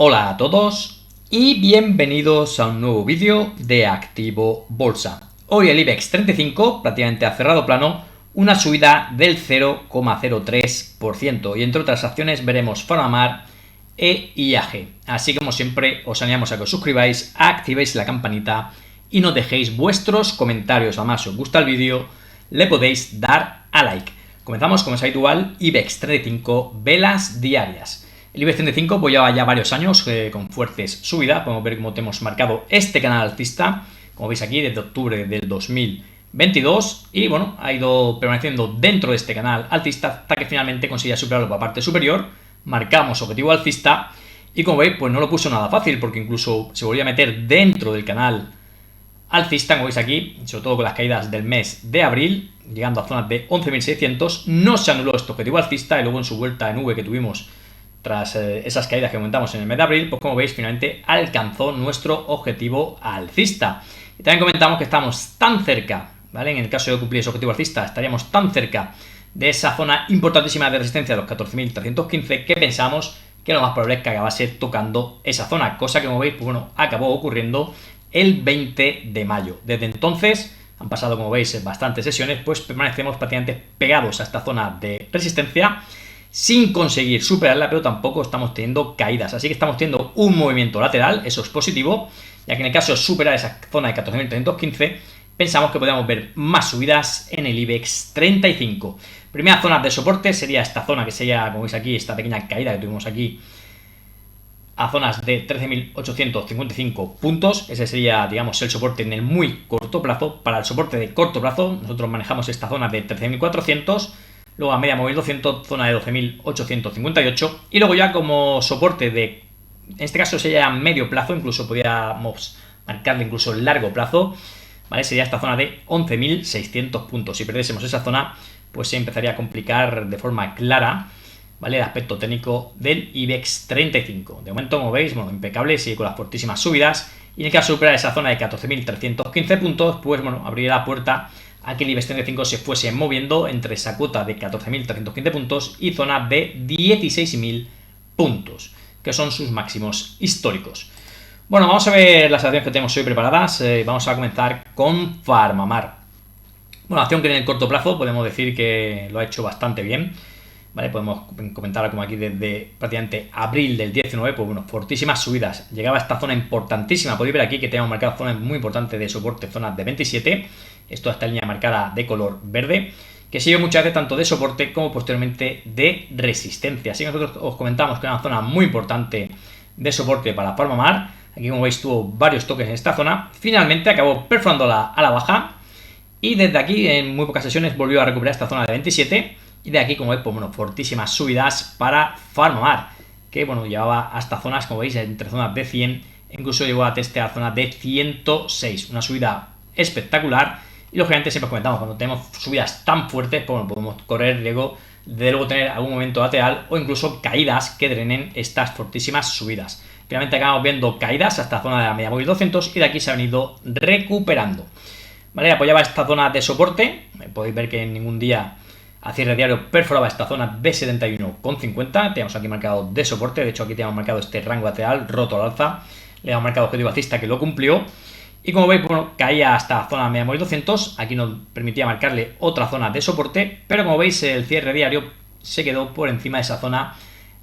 Hola a todos y bienvenidos a un nuevo vídeo de Activo Bolsa. Hoy el IBEX 35 prácticamente ha cerrado plano, una subida del 0,03% y entre otras acciones veremos PharmaMar e IAG. Así que como siempre os animamos a que os suscribáis, activéis la campanita y nos dejéis vuestros comentarios. Además, si os gusta el vídeo le podéis dar a like. Comenzamos como es habitual, IBEX 35 velas diarias. El IBEX 35 pues lleva ya varios años con fuertes subidas. Podemos ver cómo hemos marcado este canal alcista, como veis aquí, desde octubre del 2022. Y bueno, ha ido permaneciendo dentro de este canal alcista hasta que finalmente consigue superarlo por la parte superior. Marcamos objetivo alcista y como veis, pues no lo puso nada fácil porque incluso se volvió a meter dentro del canal alcista, como veis aquí, sobre todo con las caídas del mes de abril, llegando a zonas de 11.600. No se anuló este objetivo alcista y luego en su vuelta en V que tuvimos tras esas caídas que comentamos en el mes de abril, pues como veis finalmente alcanzó nuestro objetivo alcista. Y también comentamos que estamos tan cerca, ¿vale? En el caso de cumplir ese objetivo alcista estaríamos tan cerca de esa zona importantísima de resistencia de los 14.315 que pensamos que lo más probable es que acabase tocando esa zona, cosa que como veis, pues bueno, acabó ocurriendo el 20 de mayo. Desde entonces han pasado, como veis, bastantes sesiones, pues permanecemos prácticamente pegados a esta zona de resistencia sin conseguir superarla, pero tampoco estamos teniendo caídas, así que estamos teniendo un movimiento lateral, eso es positivo, ya que en el caso de superar esa zona de 14.315 pensamos que podríamos ver más subidas en el IBEX 35. Primera zona de soporte sería esta zona que sería, como veis aquí, esta pequeña caída que tuvimos aquí a zonas de 13.855 puntos. Ese sería, digamos, el soporte en el muy corto plazo. Para el soporte de corto plazo nosotros manejamos esta zona de 13.400, luego a media móvil 200, zona de 12.858 y luego ya como soporte de, en este caso sería medio plazo, incluso podríamos marcarle incluso largo plazo, ¿vale? Sería esta zona de 11.600 puntos. Si perdiésemos esa zona, pues se empezaría a complicar de forma clara, ¿vale? El aspecto técnico del IBEX 35. De momento, como veis, bueno, impecable, sigue con las fortísimas subidas y en el caso de superar esa zona de 14.315 puntos, pues bueno, abriría la puerta a que el IBEX 35 se fuese moviendo entre esa cuota de 14.315 puntos y zona de 16.000 puntos, que son sus máximos históricos. Bueno, vamos a ver las acciones que tenemos hoy preparadas. Vamos a comenzar con PharmaMar. Bueno, acción que en el corto plazo podemos decir que lo ha hecho bastante bien, ¿vale? Podemos comentar como aquí desde prácticamente abril del 19, pues bueno, fortísimas subidas. Llegaba a esta zona importantísima, podéis ver aquí que tenemos marcadas zonas muy importantes de soporte, zonas de 27. Esto esta línea marcada de color verde, que sirve muchas veces tanto de soporte como posteriormente de resistencia. Así que nosotros os comentamos que era una zona muy importante de soporte para PharmaMar. Aquí como veis tuvo varios toques en esta zona. Finalmente acabó perforándola a la baja y desde aquí en muy pocas sesiones volvió a recuperar esta zona de 27. Y de aquí, como veis, pues bueno, fortísimas subidas para PharmaMar, que bueno, llevaba hasta zonas, como veis, entre zonas de 100, incluso llegó a testear zona de 106. Una subida espectacular. Y lógicamente siempre comentamos, cuando tenemos subidas tan fuertes, pues bueno, podemos correr luego de tener algún momento lateral o incluso caídas que drenen estas fortísimas subidas. Finalmente acabamos viendo caídas hasta la zona de la media móvil 200 y de aquí se ha venido recuperando. Vale, apoyaba esta zona de soporte. Podéis ver que en ningún día a cierre diario perforaba esta zona de 71,50. Tenemos aquí marcado de soporte. De hecho, aquí tenemos marcado este rango lateral roto al alza. Le hemos marcado objetivo alcista que lo cumplió. Y como veis, bueno, caía hasta la zona media móvil 200. Aquí nos permitía marcarle otra zona de soporte. Pero como veis, el cierre diario se quedó por encima de esa zona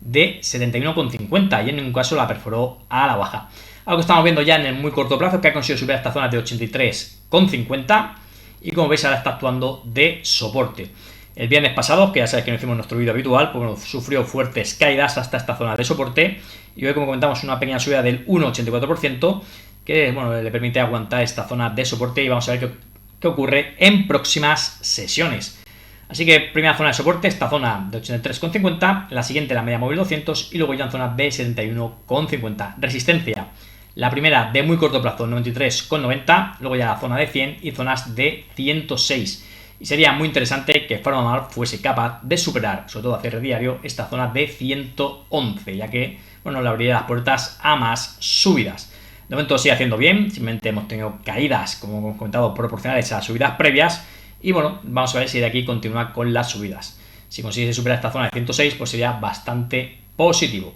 de 71,50 y en ningún caso la perforó a la baja. Algo que estamos viendo ya en el muy corto plazo es que ha conseguido subir esta zona de 83,50 y como veis ahora está actuando de soporte. El viernes pasado, que ya sabéis que no hicimos nuestro vídeo habitual, pues bueno, sufrió fuertes caídas hasta esta zona de soporte y hoy, como comentamos, una pequeña subida del 1,84% que bueno, le permite aguantar esta zona de soporte y vamos a ver qué ocurre en próximas sesiones. Así que primera zona de soporte, esta zona de 83,50, la siguiente la media móvil 200 y luego ya en zona de 71,50. Resistencia, la primera de muy corto plazo, 93,90, luego ya la zona de 100 y zonas de 106. Y sería muy interesante que PharmaMar fuese capaz de superar, sobre todo a cierre diario, esta zona de 111, ya que bueno, le abriría las puertas a más subidas. De momento sigue haciendo bien, simplemente hemos tenido caídas, como hemos comentado, proporcionales a subidas previas. Y bueno, vamos a ver si de aquí continúa con las subidas. Si consiguiese superar esta zona de 106, pues sería bastante positivo.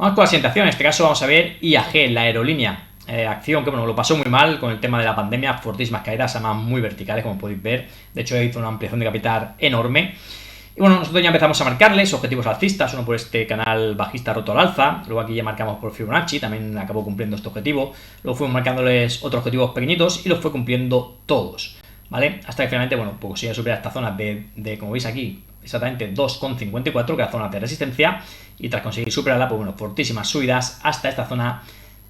Vamos con la siguiente acción. En este caso vamos a ver IAG, la aerolínea. Acción que bueno, lo pasó muy mal con el tema de la pandemia, fortísimas caídas, además muy verticales, como podéis ver. De hecho, hizo una ampliación de capital enorme. Y bueno, nosotros ya empezamos a marcarles objetivos alcistas, uno por este canal bajista roto al alza, luego aquí ya marcamos por Fibonacci, también acabó cumpliendo este objetivo, luego fuimos marcándoles otros objetivos pequeñitos y los fue cumpliendo todos, ¿vale? Hasta que finalmente, bueno, pues consigue superar esta zona de como veis aquí, exactamente 2,54, que es la zona de resistencia, y tras conseguir superarla, pues bueno, fortísimas subidas hasta esta zona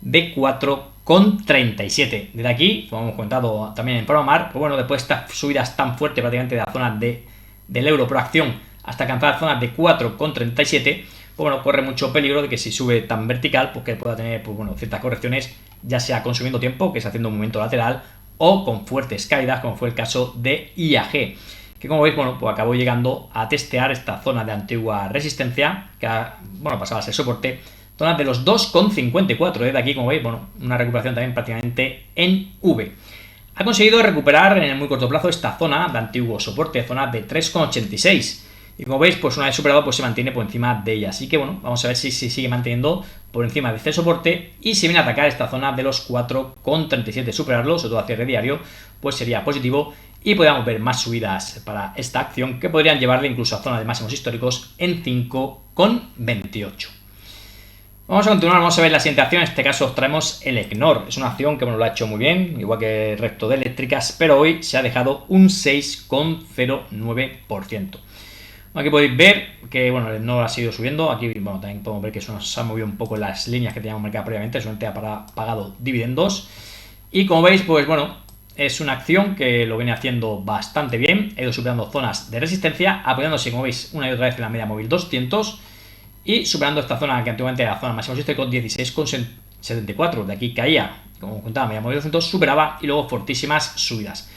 de 4,37. Desde aquí, como hemos comentado también en ProMar, pues bueno, después de estas subidas tan fuertes prácticamente de la zona del euro por acción hasta alcanzar zonas de 4,37, pues bueno, corre mucho peligro de que si sube tan vertical, pues que pueda tener, pues bueno, ciertas correcciones, ya sea consumiendo tiempo, que es haciendo un movimiento lateral, o con fuertes caídas, como fue el caso de IAG, que como veis, bueno, pues acabó llegando a testear esta zona de antigua resistencia, que bueno, pasaba a ser soporte, zonas de los 2,54, desde aquí, como veis, bueno, una recuperación también prácticamente en V. Ha conseguido recuperar en el muy corto plazo esta zona de antiguo soporte, zona de 3,86. Y como veis, pues una vez superado, pues se mantiene por encima de ella. Así que bueno, vamos a ver si sigue manteniendo por encima de este soporte y si viene a atacar esta zona de los 4,37. Superarlo, sobre todo a cierre diario, pues sería positivo y podríamos ver más subidas para esta acción que podrían llevarle incluso a zona de máximos históricos en 5,28. Vamos a continuar, vamos a ver la siguiente acción. En este caso os traemos el Equinor. Es una acción que bueno, lo ha hecho muy bien, igual que el resto de eléctricas, pero hoy se ha dejado un 6,09%. Aquí podéis ver que bueno, el Equinor ha seguido subiendo. Aquí bueno, también podemos ver que eso nos ha movido un poco las líneas que teníamos marcadas previamente, solamente ha pagado dividendos. Y como veis, pues bueno, es una acción que lo viene haciendo bastante bien. Ha ido superando zonas de resistencia, apoyándose, como veis, una y otra vez en la media móvil 200. Y superando esta zona que antiguamente era la zona máxima histórica, 16,74. De aquí caía, como contaba, media móvil 200, superaba y luego fortísimas subidas.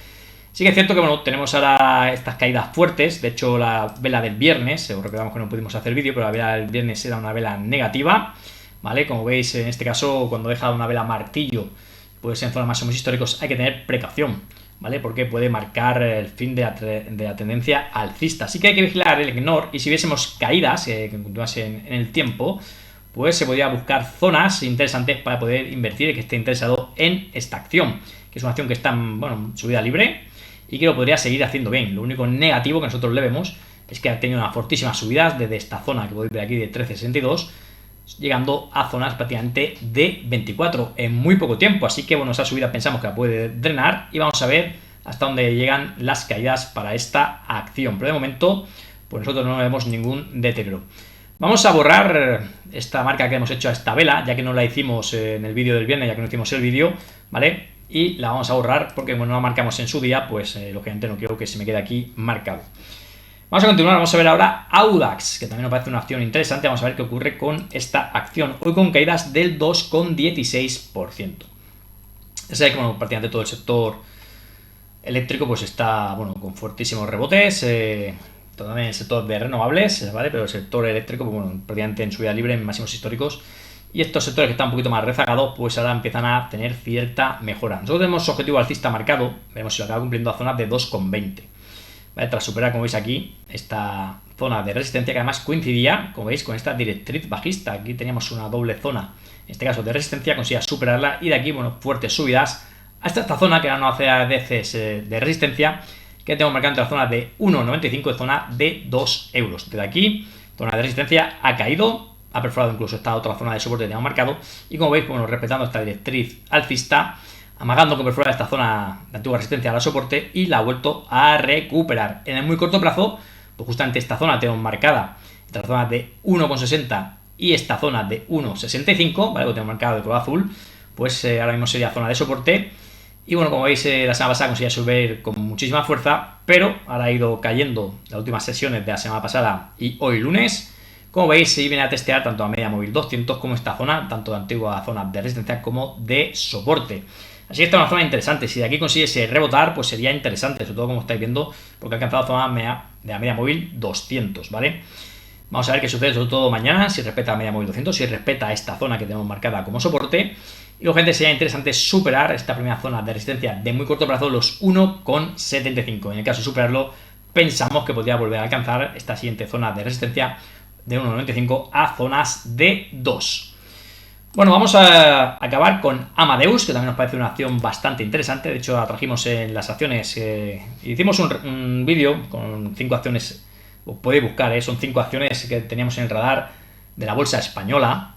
Sí que es cierto que bueno, tenemos ahora estas caídas fuertes. De hecho, la vela del viernes, os recordamos que no pudimos hacer vídeo, pero la vela del viernes era una vela negativa, ¿vale? Como veis, en este caso, cuando deja una vela martillo, pues en zonas máximos históricos hay que tener precaución, ¿vale? Porque puede marcar el fin de la tendencia alcista. Así que hay que vigilar el Equinor y si viésemos caídas que continuasen en el tiempo, pues se podría buscar zonas interesantes para poder invertir y que esté interesado en esta acción, que es una acción que está en bueno, subida libre y que lo podría seguir haciendo bien. Lo único negativo que nosotros le vemos es que ha tenido una fortísima subida desde esta zona que podéis ver aquí de 13,62, llegando a zonas prácticamente de 24 en muy poco tiempo. Así que bueno, esa subida pensamos que la puede drenar y vamos a ver hasta dónde llegan las caídas para esta acción. Pero de momento, pues nosotros no vemos ningún deterioro. Vamos a borrar esta marca que hemos hecho a esta vela, ya que no la hicimos en el vídeo del viernes, ya que no hicimos el vídeo, ¿vale? Y la vamos a borrar porque bueno, no la marcamos en su día, pues lógicamente no quiero que se me quede aquí marcado. Vamos a continuar, vamos a ver ahora Audax, que también nos parece una acción interesante. Vamos a ver qué ocurre con esta acción, hoy con caídas del 2,16%. Ya sabéis que bueno, prácticamente todo el sector eléctrico pues está bueno, con fuertísimos rebotes, también el sector de renovables, ¿vale? Pero el sector eléctrico pues, bueno, prácticamente en subida libre en máximos históricos. Y estos sectores que están un poquito más rezagados, pues ahora empiezan a tener cierta mejora. Nosotros tenemos objetivo alcista marcado, veremos si lo acaba cumpliendo a zonas de 2,20. ¿Vale? Tras superar, como veis aquí, esta zona de resistencia que además coincidía, como veis, con esta directriz bajista. Aquí teníamos una doble zona, en este caso de resistencia, conseguía superarla y de aquí, bueno, fuertes subidas hasta esta zona que ahora no hace a veces de resistencia, que tenemos marcada entre la zona de 1,95 y zona de 2 euros. Desde aquí, zona de resistencia ha caído, ha perforado incluso esta otra zona de soporte que teníamos marcado y como veis, bueno, respetando esta directriz alcista, amagando que perfora esta zona de antigua resistencia a la soporte y la ha vuelto a recuperar. En el muy corto plazo, pues justamente esta zona tenemos marcada entre la zona de 1,60 y esta zona de 1,65, ¿vale? Lo tenemos marcado de color azul, pues ahora mismo sería zona de soporte. Y bueno, como veis, la semana pasada conseguía subir con muchísima fuerza, pero ahora ha ido cayendo las últimas sesiones de la semana pasada y hoy lunes. Como veis, se viene a testear tanto a media móvil 200 como esta zona, tanto de antigua zona de resistencia como de soporte. Así que esta es una zona interesante. Si de aquí consiguiese rebotar, pues sería interesante, sobre todo como estáis viendo, porque ha alcanzado zona de la media móvil 200, ¿vale? Vamos a ver qué sucede, sobre todo mañana, si respeta la media móvil 200, si respeta esta zona que tenemos marcada como soporte. Y lógicamente sería interesante superar esta primera zona de resistencia de muy corto plazo, los 1,75. En el caso de superarlo, pensamos que podría volver a alcanzar esta siguiente zona de resistencia de 1,95 a zonas de 2. Bueno, vamos a acabar con Amadeus, que también nos parece una acción bastante interesante. De hecho, la trajimos en las acciones. Hicimos un vídeo con 5 acciones. Os podéis buscar, son 5 acciones que teníamos en el radar de la bolsa española,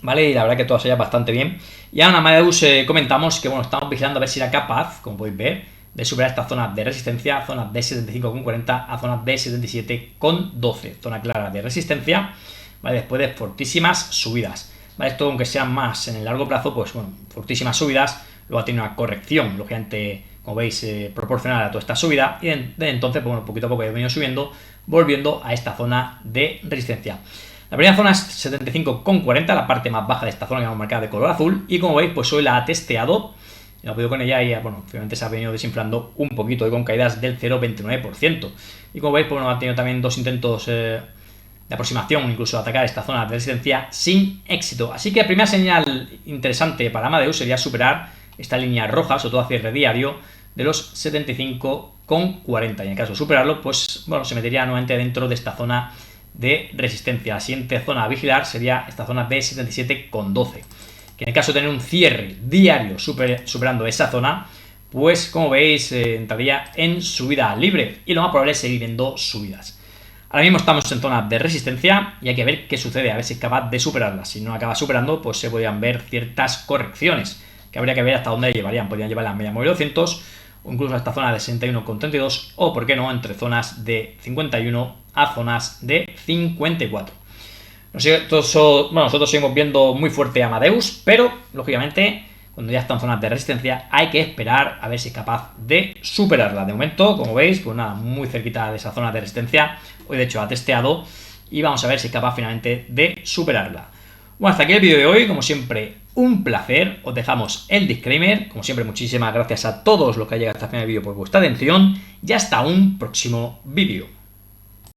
¿vale? Y la verdad que todas ellas bastante bien. Y ahora en Amadeus comentamos que, bueno, estamos vigilando a ver si era capaz, como podéis ver, de superar esta zona de resistencia, zona de 75,40 a zona de 77,12. Zona clara de resistencia, ¿vale? Después de fortísimas subidas. ¿Vale? Esto, aunque sean más en el largo plazo, pues bueno, fortísimas subidas, luego ha tenido una corrección, lógicamente, como veis, proporcional a toda esta subida, y desde entonces, pues bueno, poquito a poco ha venido subiendo, volviendo a esta zona de resistencia. La primera zona es 75,40, la parte más baja de esta zona que hemos marcado de color azul, y como veis, pues hoy la ha testeado, y lo he podido con ella, y bueno, finalmente se ha venido desinflando un poquito, y con caídas del 0,29%. Y como veis, pues bueno, ha tenido también 2 intentos de aproximación, incluso atacar esta zona de resistencia sin éxito. Así que la primera señal interesante para Amadeus sería superar esta línea roja, sobre todo a cierre diario, de los 75,40. Y en el caso de superarlo, pues bueno, se metería nuevamente dentro de esta zona de resistencia. La siguiente zona a vigilar sería esta zona de 77,12. Que en el caso de tener un cierre diario superando esa zona, pues como veis, entraría en subida libre. Y lo más probable es seguir viendo subidas. Ahora mismo estamos en zona de resistencia y hay que ver qué sucede, a ver si es capaz de superarla. Si no acaba superando, pues se podrían ver ciertas correcciones, que habría que ver hasta dónde llevarían. Podrían llevar la media móvil 200 o incluso hasta zona de 61,32 o, por qué no, entre zonas de 51 a zonas de 54. Nosotros seguimos viendo muy fuerte a Amadeus, pero, lógicamente, cuando ya está en zonas de resistencia, hay que esperar a ver si es capaz de superarla. De momento, como veis, pues nada, muy cerquita de esa zona de resistencia. Hoy, de hecho, ha testeado y vamos a ver si es capaz finalmente de superarla. Bueno, hasta aquí el vídeo de hoy. Como siempre, un placer. Os dejamos el disclaimer. Como siempre, muchísimas gracias a todos los que han llegado hasta el final del vídeo por vuestra atención y hasta un próximo vídeo.